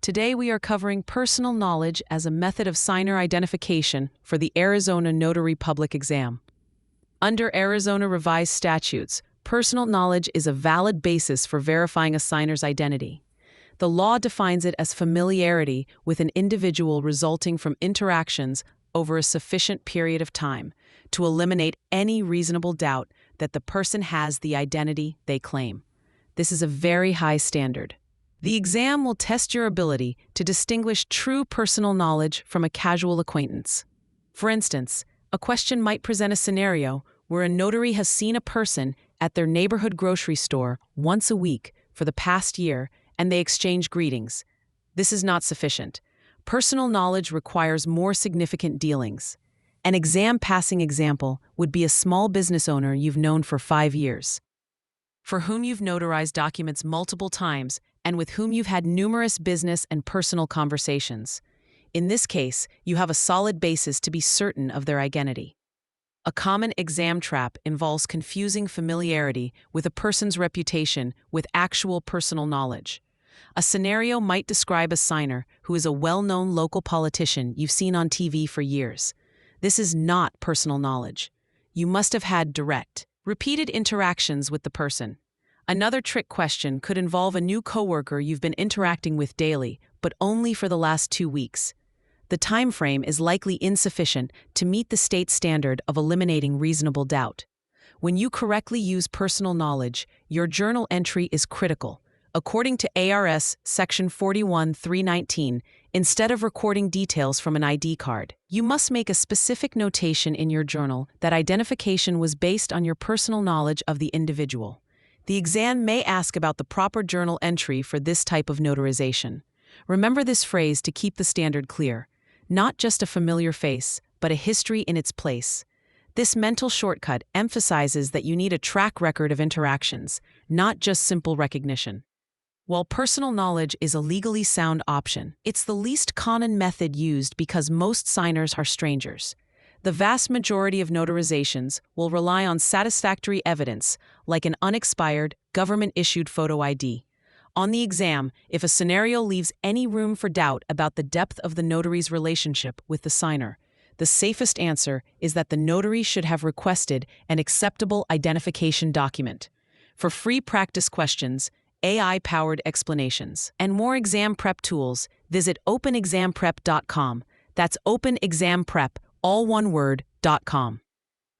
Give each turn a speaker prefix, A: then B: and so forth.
A: Today we are covering personal knowledge as a method of signer identification for the Arizona Notary Public Exam. Under Arizona revised statutes, personal knowledge is a valid basis for verifying a signer's identity. The law defines it as familiarity with an individual resulting from interactions over a sufficient period of time to eliminate any reasonable doubt that the person has the identity they claim. This is a very high standard. The exam will test your ability to distinguish true personal knowledge from a casual acquaintance. For instance, a question might present a scenario where a notary has seen a person at their neighborhood grocery store once a week for the past year and they exchange greetings. This is not sufficient. Personal knowledge requires more significant dealings. An exam-passing example would be a small business owner you've known for 5 years, for whom you've notarized documents multiple times and with whom you've had numerous business and personal conversations. In this case, you have a solid basis to be certain of their identity. A common exam trap involves confusing familiarity with a person's reputation with actual personal knowledge. A scenario might describe a signer who is a well-known local politician you've seen on TV for years. This is not personal knowledge. You must have had direct, repeated interactions with the person. Another trick question could involve a new coworker you've been interacting with daily, but only for the last 2 weeks. The time frame is likely insufficient to meet the state standard of eliminating reasonable doubt. When you correctly use personal knowledge, your journal entry is critical. According to ARS Section 41-319, instead of recording details from an ID card, you must make a specific notation in your journal that identification was based on your personal knowledge of the individual. The exam may ask about the proper journal entry for this type of notarization. Remember this phrase to keep the standard clear. Not just a familiar face, but a history in its place. This mental shortcut emphasizes that you need a track record of interactions, not just simple recognition. While personal knowledge is a legally sound option, it's the least common method used because most signers are strangers. The vast majority of notarizations will rely on satisfactory evidence, like an unexpired, government-issued photo ID. On the exam, if a scenario leaves any room for doubt about the depth of the notary's relationship with the signer, the safest answer is that the notary should have requested an acceptable identification document. For free practice questions, AI-powered explanations, and more exam prep tools, visit openexamprep.com. That's openexamprep, all one word, .com.